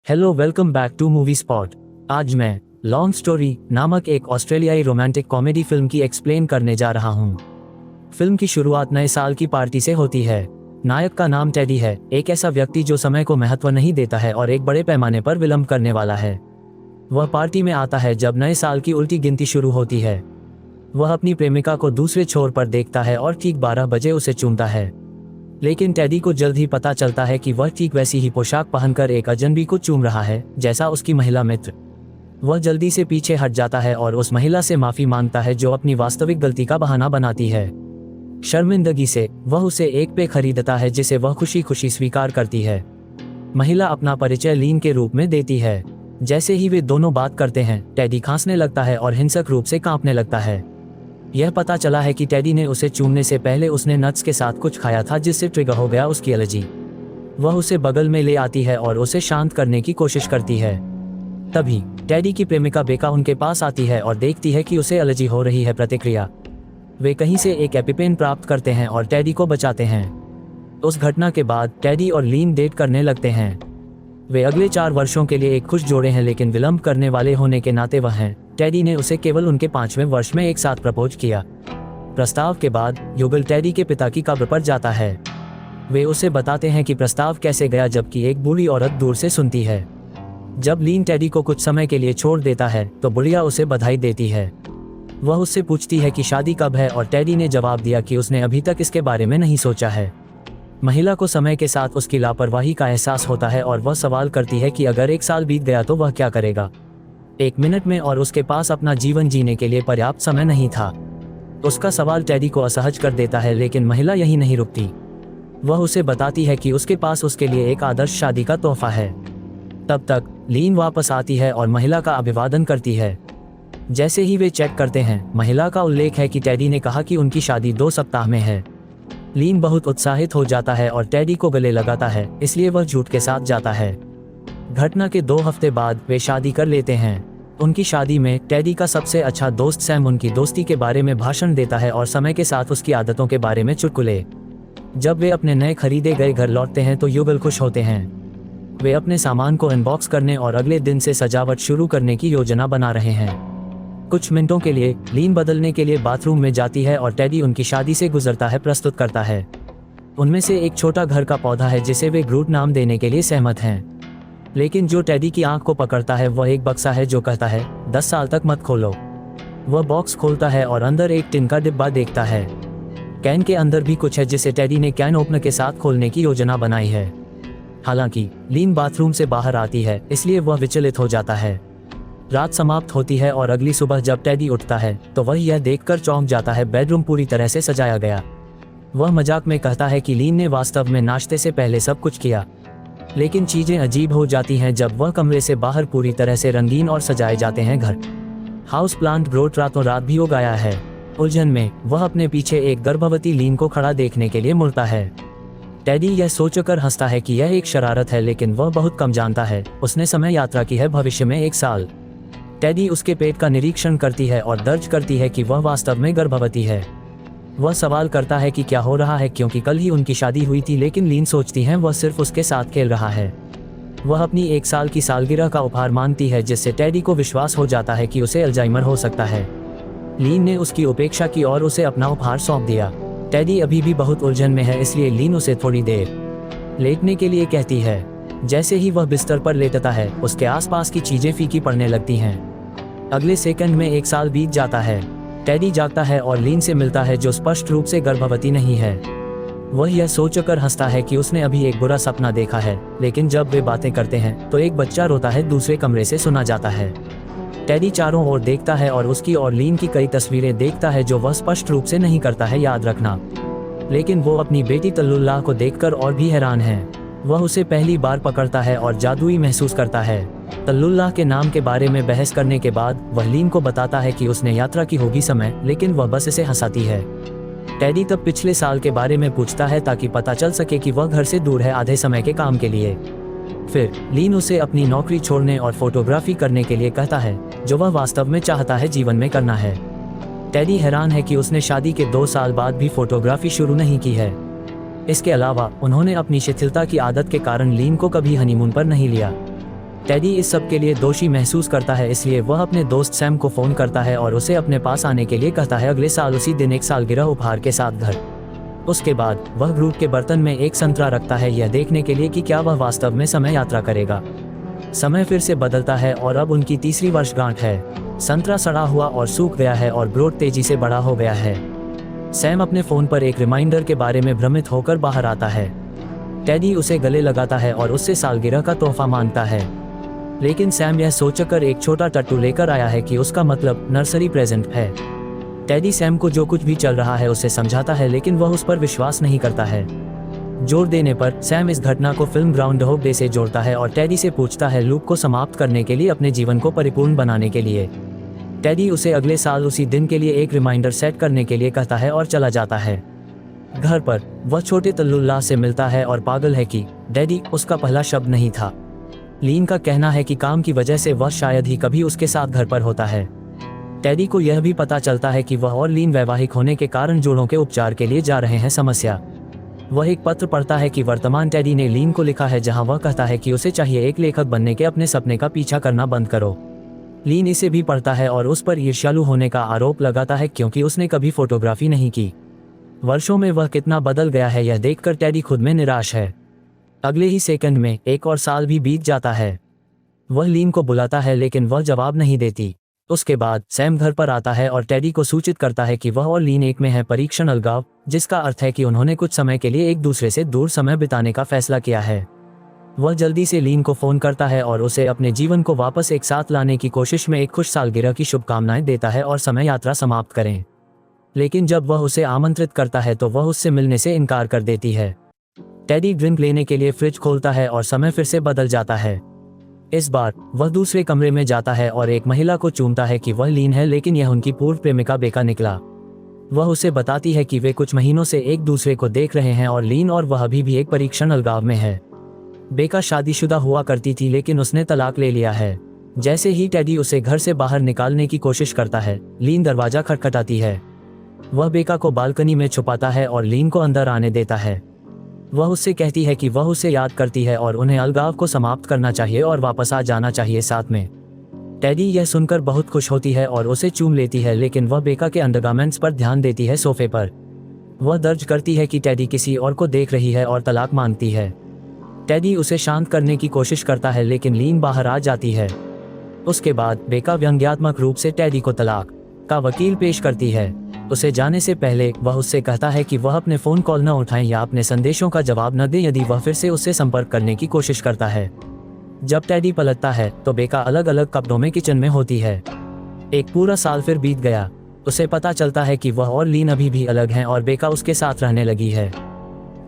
Hello, welcome back to movie spot. आज मैं long story नामक एक ऑस्ट्रेलियाई रोमांटिक कॉमेडी फिल्म की एक्सप्लेन करने जा रहा हूँ। फिल्म की शुरुआत नए साल की पार्टी से होती है। नायक का नाम टेडी है, एक ऐसा व्यक्ति जो समय को महत्व नहीं देता है और एक बड़े पैमाने पर विलंब करने वाला है। वह पार्टी में आता है जब नए साल की उल्टी गिनती शुरू होती है। वह अपनी प्रेमिका को दूसरे छोर पर देखता है और ठीक 12 बजे उसे चूमता है, लेकिन टेडी को जल्द ही पता चलता है कि वह ठीक वैसी ही पोशाक पहनकर एक अजनबी को चूम रहा है जैसा उसकी महिला मित्र। वह जल्दी से पीछे हट जाता है और उस महिला से माफी मांगता है जो अपनी वास्तविक गलती का बहाना बनाती है। शर्मिंदगी से वह उसे एक पे खरीदता है जिसे वह खुशी खुशी स्वीकार करती है। महिला अपना परिचय लीन के रूप में देती है। जैसे ही वे दोनों बात करते हैं, टेडी खांसने लगता है और हिंसक रूप से कांपने लगता है। यह पता चला है कि टेडी ने उसे चूमने से पहले उसने नट्स के साथ कुछ खाया था जिससे ट्रिगर हो गया उसकी एलर्जी। वह उसे बगल में ले आती है और उसे शांत करने की कोशिश करती है। तभी टेडी की प्रेमिका बेका उनके पास आती है और देखती है कि उसे एलर्जी हो रही है। प्रतिक्रिया वे कहीं से एक एपिपेन प्राप्त करते हैं और टेडी को बचाते हैं। उस घटना के बाद टेडी और लीन डेट करने लगते हैं। वे अगले 4 वर्षों के लिए एक खुश जोड़े हैं, लेकिन विलंब करने वाले होने के नाते वह हैं। टेडी ने उसे केवल उनके 5वें वर्ष में एक साथ प्रपोज किया। प्रस्ताव के बाद युगल टेडी के पिता की कब्र पर जाता है। वे उसे बताते हैं कि प्रस्ताव कैसे गया, जबकि एक बूढ़ी औरत दूर से सुनती है। जब लीन टेडी को कुछ समय के लिए छोड़ देता है तो बुढ़िया उसे बधाई देती है। वह उससे पूछती है कि शादी कब है और टेडी ने जवाब दिया कि उसने अभी तक इसके बारे में नहीं सोचा है। महिला को समय के साथ उसकी लापरवाही का एहसास होता है और वह सवाल करती है कि अगर 1 साल बीत गया तो वह क्या करेगा। 1 मिनट में और उसके पास अपना जीवन जीने के लिए पर्याप्त समय नहीं था। उसका सवाल टेडी को असहज कर देता है, लेकिन महिला यही नहीं रुकती। वह उसे बताती है कि उसके पास उसके लिए एक आदर्श शादी का तोहफा है। तब तक लीन वापस आती है और महिला का अभिवादन करती है। जैसे ही वे चेक करते हैं, महिला का उल्लेख है कि टेडी ने कहा कि उनकी शादी 2 सप्ताह में है। लीन बहुत उत्साहित हो जाता है और टेडी को गले लगाता है, इसलिए वह झूठ के साथ जाता है। घटना के 2 हफ्ते बाद वे शादी कर लेते हैं। उनकी शादी में टेडी का सबसे अच्छा दोस्त सैम उनकी दोस्ती के बारे में भाषण देता है और समय के साथ उसकी आदतों के बारे में चुटकुले। जब वे अपने नए खरीदे गए घर लौटते हैं तो युगल खुश होते हैं। वे अपने सामान को अनबॉक्स करने और अगले दिन से सजावट शुरू करने की योजना बना रहे हैं। कुछ मिनटों के लिए लीन बदलने के लिए बाथरूम में जाती है और टेडी उनकी शादी से गुजरता है प्रस्तुत करता है। उनमें से एक छोटा घर का पौधा है जिसे वे ग्रूट नाम देने के लिए सहमत हैं, लेकिन जो टेडी की आंख को पकड़ता है वह एक बक्सा है जो कहता है 10 साल तक मत खोलो। वह बॉक्स खोलता है और अंदर एक टिन का डिब्बा देखता है। कैन के अंदर भी कुछ है जिसे टेडी ने कैन ओपनर के साथ खोलने की योजना बनाई है। हालांकि लीन बाथरूम से बाहर आती है, इसलिए वह विचलित हो जाता है। रात समाप्त होती है और अगली सुबह जब टेडी उठता है तो वह यह देखकर चौंक जाता है बेडरूम पूरी तरह से सजाया गया। वह मजाक में कहता है कि लीन ने वास्तव में नाश्ते से पहले सब कुछ किया, लेकिन चीजें अजीब हो जाती हैं जब वह कमरे से बाहर पूरी तरह से रंगीन और सजाए जाते हैं घर। हाउस प्लांट ग्रोथ रातों रात भी उगाया है। उलझन में वह अपने पीछे एक गर्भवती लीन को खड़ा देखने के लिए मुड़ता है। टेडी यह सोचकर हंसता है कि यह एक शरारत है, लेकिन वह बहुत कम जानता है उसने समय यात्रा की है भविष्य में 1 साल। टेडी उसके पेट का निरीक्षण करती है और दर्ज करती है कि वह वास्तव में गर्भवती है। वह सवाल करता है कि क्या हो रहा है, क्योंकि कल ही उनकी शादी हुई थी, लेकिन लीन सोचती है वह सिर्फ उसके साथ खेल रहा है। वह अपनी 1 साल की सालगिरह का उपहार मानती है, जिससे टेडी को विश्वास हो जाता है कि उसे अल्जाइमर हो सकता है। लीन ने उसकी उपेक्षा की और उसे अपना उपहार सौंप दिया। टेडी अभी भी बहुत उलझन में है, इसलिए लीन उसे थोड़ी देर लेटने के लिए कहती है। जैसे ही वह बिस्तर पर लेटता है, उसके आसपास की चीजें फीकी पड़ने लगती हैं। अगले सेकंड में 1 साल बीत जाता है। टेडी जागता है और लीन से मिलता है जो स्पष्ट रूप से गर्भवती नहीं है। वह यह सोचकर हंसता है कि उसने अभी एक बुरा सपना देखा है, लेकिन जब वे बातें करते हैं तो एक बच्चा रोता है दूसरे कमरे से सुना जाता है। टेडी चारों ओर देखता है और उसकी और लीन की कई तस्वीरें देखता है जो वह स्पष्ट रूप से नहीं करता है याद रखना, लेकिन वो अपनी बेटी तल्लुल्लाह को देखकर और भी हैरान है। वह उसे पहली बार पकड़ता है और जादुई महसूस करता है। तल्लुल्लाह के नाम के बारे में बहस करने के बाद वह लीन को बताता है कि उसने यात्रा की होगी समय, लेकिन वह बस इसे हंसाती है। टेडी तब पिछले साल के बारे में पूछता है ताकि पता चल सके कि वह घर से दूर है आधे समय के काम के लिए। फिर लीन उसे अपनी नौकरी छोड़ने और फोटोग्राफी करने के लिए कहता है, जो वह वास्तव में चाहता है जीवन में करना है। टेडी हैरान है कि उसने शादी के 2 साल बाद भी फोटोग्राफी शुरू नहीं की है। इसके अलावा उन्होंने अपनी शिथिलता की आदत के कारण लीन को कभी हनीमून पर नहीं लिया। टेडी इस सब के लिए दोषी महसूस करता है, इसलिए वह अपने दोस्त सैम को फोन करता है और उसे अपने पास आने के लिए कहता है अगले साल उसी दिन एक सालगिरह उपहार के साथ घर। उसके बाद वह ग्रूट के बर्तन में एक संतरा रखता है, यह देखने के लिए कि क्या वह वास्तव में समय यात्रा करेगा। समय फिर से बदलता है और अब उनकी तीसरी वर्षगांठ है। संतरा सड़ा हुआ और सूख गया है और ग्रोट तेजी से बड़ा हो गया है। सैम अपने फोन पर एक रिमाइंडर के बारे में भ्रमित होकर बाहर आता है। टेडी उसे गले लगाता है और उससे सालगिरह का तोहफा मांगता है, लेकिन सैम यह सोचकर एक छोटा टट्टू लेकर आया है कि उसका मतलब नर्सरी प्रेजेंट है। टेडी सैम को जो कुछ भी चल रहा है उसे समझाता है, लेकिन वह उस पर विश्वास नहीं करता है। जोर देने पर सैम इस घटना को फिल्म ग्राउंडहोग डे से जोड़ता है और टेडी से पूछता है लूप को समाप्त करने के लिए, अपने जीवन को परिपूर्ण बनाने के लिए। टेडी उसे अगले साल उसी दिन के लिए एक रिमाइंडर सेट करने के लिए कहता है और चला जाता है। घर पर वह छोटे तल्लुल्लाह से मिलता है और पागल है कि डैडी उसका पहला शब्द नहीं था। लीन का कहना है कि काम की वजह से वह शायद ही कभी उसके साथ घर पर होता है। टेडी को यह भी पता चलता है कि वह और लीन वैवाहिक होने के कारण जोड़ों के उपचार के लिए जा रहे हैं। समस्या, वह एक पत्र पढ़ता है कि वर्तमान टेडी ने लीन को लिखा है, जहां वह कहता है कि उसे चाहिए एक लेखक बनने के अपने सपने का पीछा करना बंद करो। लीन इसे भी पढ़ता है और उस पर ईर्ष्यालु होने का आरोप लगाता है क्योंकि उसने कभी फोटोग्राफी नहीं की। वर्षों में वह कितना बदल गया है यह देखकर टेडी खुद में निराश है। अगले ही सेकंड में एक और साल भी बीत जाता है। वह लीन को बुलाता है लेकिन वह जवाब नहीं देती। उसके बाद सैम घर पर आता है और टेडी को सूचित करता है कि वह और लीन एक में है, परीक्षण अलगाव, जिसका अर्थ है कि उन्होंने कुछ समय के लिए एक दूसरे से दूर समय बिताने का फैसला किया है। वह जल्दी से लीन को फोन करता है और उसे अपने जीवन को वापस एक साथ लाने की कोशिश में एक खुश सालगिरह की शुभकामनाएं देता है और समय यात्रा समाप्त करें। लेकिन जब वह उसे आमंत्रित करता है तो वह उससे मिलने से इनकार कर देती है। टेडी ड्रिंक लेने के लिए फ्रिज खोलता है और समय फिर से बदल जाता है। इस बार वह दूसरे कमरे में जाता है और एक महिला को चूमता है कि वह लीन है, लेकिन यह उनकी पूर्व प्रेमिका बेका निकला। वह उसे बताती है कि वे कुछ महीनों से एक दूसरे को देख रहे हैं और लीन और वह अभी भी एक परीक्षण अलगाव में है। बेका शादीशुदा हुआ करती थी लेकिन उसने तलाक ले लिया है। जैसे ही टेडी उसे घर से बाहर निकालने की कोशिश करता है, लीन दरवाजा खटखटाती है। वह बेका को बालकनी में छुपाता है और लीन को अंदर आने देता है। वह उससे कहती है कि वह उसे याद करती है और उन्हें अलगाव को समाप्त करना चाहिए और वापस आ जाना चाहिए साथ में। टेडी यह सुनकर बहुत खुश होती है और उसे चूम लेती है, लेकिन वह बेका के अंडरगारमेंट्स पर ध्यान देती है सोफे पर। वह दर्ज करती है कि टेडी किसी और को देख रही है और तलाक मांगती है। टेडी उसे शांत करने की कोशिश करता है लेकिन लीन बाहर आ जाती है। उसके बाद बेका व्यंग्यात्मक रूप से टेडी को तलाक का वकील पेश करती है। उसे जाने से पहले वह उससे कहता है कि वह अपने फोन कॉल न उठाएं या अपने संदेशों का जवाब न दे यदि वह फिर से उससे संपर्क करने की कोशिश करता है। जब टेडी पलटता है तो बेका अलग अलग कपड़ों में किचन में होती है। एक पूरा साल फिर बीत गया। उसे पता चलता है कि वह और लीन अभी भी अलग हैं और बेका उसके साथ रहने लगी है।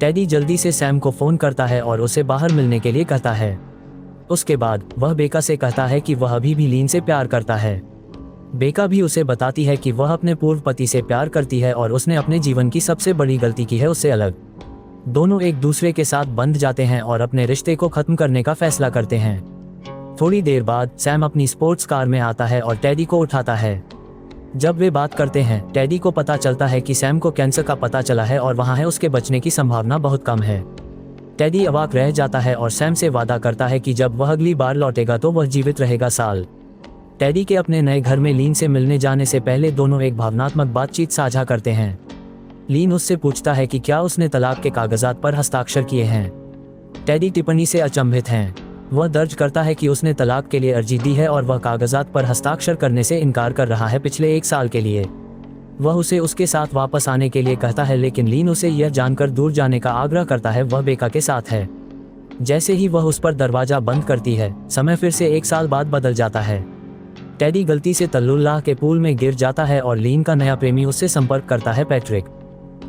टेडी जल्दी से सैम को फोन करता है और उसे बाहर मिलने के लिए कहता है। उसके बाद वह बेका से कहता है कि वह अभी भी लीन से प्यार करता है। बेका भी उसे बताती है कि वह अपने पूर्व पति से प्यार करती है और उसने अपने जीवन की सबसे बड़ी गलती की है उससे अलग। दोनों एक दूसरे के साथ बंध जाते हैं और अपने रिश्ते को खत्म करने का फैसला करते हैं। थोड़ी देर बाद सैम अपनी स्पोर्ट्स कार में आता है और टेडी को उठाता है। जब वे बात करते हैं, टेडी को पता चलता है कि सैम को कैंसर का पता चला है और वहाँ है उसके बचने की संभावना बहुत कम है। टेडी अवाक रह जाता है और सैम से वादा करता है कि जब वह अगली बार लौटेगा तो वह जीवित रहेगा। साल टेडी के अपने नए घर में लीन से मिलने जाने से पहले दोनों एक भावनात्मक बातचीत साझा करते हैं। लीन उससे पूछता है कि क्या उसने तलाक के कागजात पर हस्ताक्षर किए हैं। टेडी टिप्पणी से अचंभित हैं। वह दर्ज करता है कि उसने तलाक के लिए अर्जी दी है और वह कागजात पर हस्ताक्षर करने से इनकार कर रहा है पिछले 1 साल के लिए। वह उसे उसके साथ वापस आने के लिए कहता है, लेकिन लीन उसे यह जानकर दूर जाने का आग्रह करता है वह बेका के साथ है। जैसे ही वह उस पर दरवाजा बंद करती है, समय फिर से 1 साल बाद बदल जाता है। टेडी गलती से तल्लुल्लाह के पूल में गिर जाता है और लीन का नया प्रेमी उससे संपर्क करता है, पैट्रिक।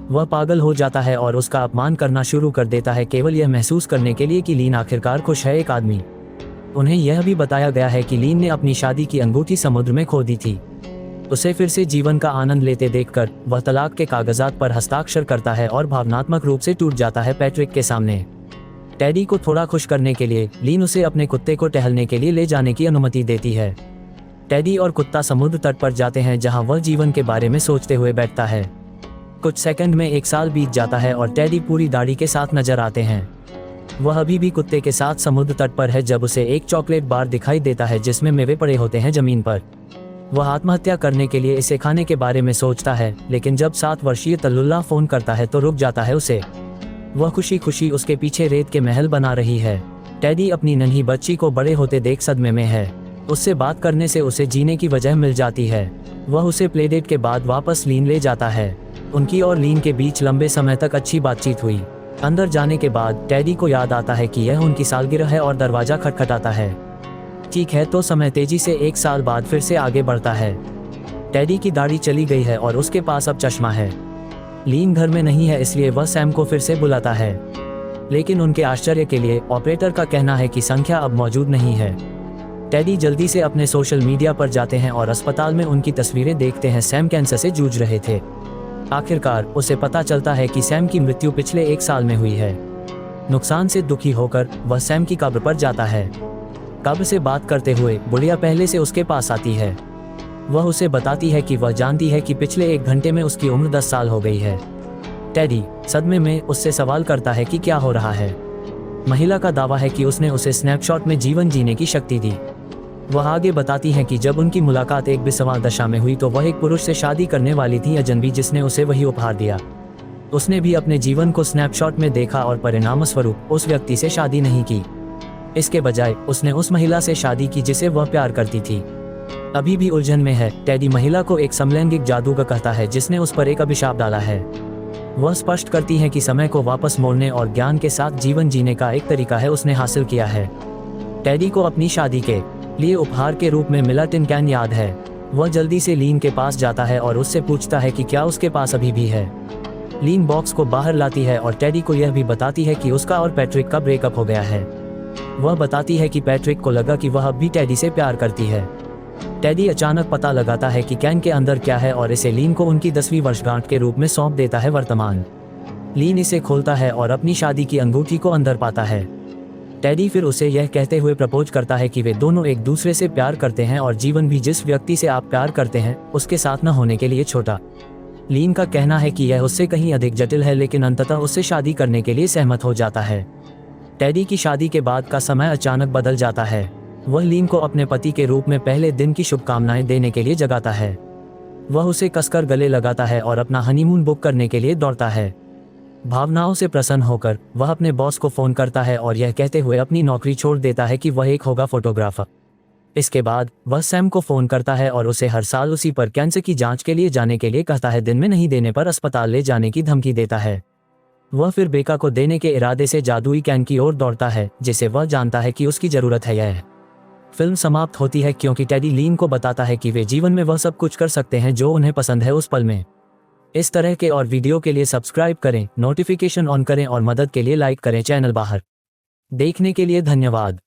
वह पागल हो जाता है और उसका अपमान करना शुरू कर देता है, केवल यह महसूस करने के लिए कि लीन आखिरकार खुश है। एक आदमी। उन्हें यह भी बताया गया है कि लीन ने अपनी शादी की अंगूठी समुद्र में खो दी थी। उसे फिर से जीवन का आनंद लेते देखकर वह तलाक के कागजात पर हस्ताक्षर करता है और भावनात्मक रूप से टूट जाता है पैट्रिक के सामने। टेडी को थोड़ा खुश करने के लिए लीन उसे अपने कुत्ते को टहलने के लिए ले जाने की अनुमति देती है। टेडी और कुत्ता समुद्र तट पर जाते हैं जहां वह जीवन के बारे में सोचते हुए बैठता है। कुछ सेकंड में 1 साल बीत जाता है और टेडी पूरी दाढ़ी के साथ नजर आते हैं। वह अभी भी कुत्ते के साथ समुद्र तट पर है जब उसे एक चॉकलेट बार दिखाई देता है जिसमें मेवे पड़े होते हैं जमीन पर। वह आत्महत्या करने के लिए इसे खाने के बारे में सोचता है, लेकिन जब 7 वर्षीय तलुल्ला फोन करता है तो रुक जाता है उसे। वह खुशी खुशी उसके पीछे रेत के महल बना रही है। टेडी अपनी नन्ही बच्ची को बड़े होते देख सदमे में है। उससे बात करने से उसे जीने की वजह मिल जाती है। वह उसे प्लेडेट के बाद वापस लीन ले जाता है। उनकी और लीन के बीच लंबे समय तक अच्छी बातचीत हुई। अंदर जाने के बाद टेडी को याद आता है कि यह उनकी सालगिरह है और दरवाजा खटखटाता है। ठीक है, तो समय तेजी से 1 साल बाद फिर से आगे बढ़ता है। टेडी की दाढ़ी चली गई है और उसके पास अब चश्मा है। लीन घर में नहीं है, इसलिए वह सैम को फिर से बुलाता है, लेकिन उनके आश्चर्य के लिए ऑपरेटर का कहना है कि संख्या अब मौजूद नहीं है। टेडी जल्दी से अपने सोशल मीडिया पर जाते हैं और अस्पताल में उनकी तस्वीरें देखते हैं। सैम कैंसर से जूझ रहे थे। आखिरकार उसे पता चलता है कि सैम की मृत्यु पिछले 1 साल में हुई है। नुकसान से दुखी होकर वह सैम की कब्र पर जाता है। कब्र से बात करते हुए बुढ़िया पहले से उसके पास आती है। वह उसे बताती है कि वह जानती है कि पिछले 1 घंटे में उसकी उम्र 10 साल हो गई है। टेडी सदमे में उससे सवाल करता है कि क्या हो रहा है। महिला का दावा है कि उसने उसे स्नैपशॉट में जीवन जीने की शक्ति दी। वह आगे बताती है कि जब उनकी मुलाकात एक विसंवार दशा में हुई तो वह एक पुरुष से शादी करने वाली थी, अजनबी, जिसने उसे वही उपहार दिया। उसने भी अपने जीवन को स्नैपशॉट में देखा और परिणामस्वरूप उस व्यक्ति से शादी नहीं की। इसके बजाय उसने उस महिला से शादी की जिसे वह प्यार करती थी। अभी भी उलझन में है, टेडी महिला को एक समलैंगिक जादूगर कहता है जिसने उस पर एक अभिशाप डाला है। वह स्पष्ट करती है कि समय को वापस मोड़ने और ज्ञान के साथ जीवन जीने का एक तरीका है उसने हासिल किया है। टेडी को अपनी शादी के लिए उपहार के रूप में मिला टिन कैन याद है। वह जल्दी से लीन के पास जाता है और उससे पूछता है कि क्या उसके पास अभी भी है। लीन बॉक्स को बाहर लाती है और टेडी को यह भी बताती है कि उसका और पैट्रिक का ब्रेकअप हो गया है। वह बताती है कि पैट्रिक को लगा कि वह अब भी टेडी से प्यार करती है। टेडी अचानक पता लगाता है कि कैन के अंदर क्या है और इसे लीन को उनकी 10वीं वर्षगांठ के रूप में सौंप देता है। वर्तमान लीन इसे खोलता है और अपनी शादी की अंगूठी को अंदर पाता है। टेडी फिर उसे यह कहते हुए प्रपोज करता है कि वे दोनों एक दूसरे से प्यार करते हैं और जीवन भी जिस व्यक्ति से आप प्यार करते हैं उसके साथ न होने के लिए छोटा। लीन का कहना है कि यह उससे कहीं अधिक जटिल है, लेकिन अंततः उससे शादी करने के लिए सहमत हो जाता है। टेडी की शादी के बाद का समय अचानक बदल जाता है। वह लीन को अपने पति के रूप में पहले दिन की शुभकामनाएं देने के लिए जगाता है। वह उसे कसकर गले लगाता है और अपना हनीमून बुक करने के लिए दौड़ता है। भावनाओं से प्रसन्न होकर वह अपने बॉस को फोन करता है और यह कहते हुए अपनी नौकरी छोड़ देता है कि वह एक होगा फोटोग्राफर। इसके बाद वह सैम को फोन करता है और उसे हर साल उसी पर कैंसर की जांच के लिए जाने के लिए कहता है। दिन में नहीं देने पर अस्पताल ले जाने की धमकी देता है। वह फिर बेका को देने के इरादे से जादुई कैन की ओर दौड़ता है जिसे वह जानता है कि उसकी जरूरत है। यह फिल्म समाप्त होती है क्योंकि टेडी लीन को बताता है कि वे जीवन में वह सब कुछ कर सकते हैं जो उन्हें पसंद है उस पल में। इस तरह के और वीडियो के लिए सब्सक्राइब करें, नोटिफिकेशन ऑन करें और मदद के लिए लाइक करें। चैनल बाहर देखने के लिए धन्यवाद।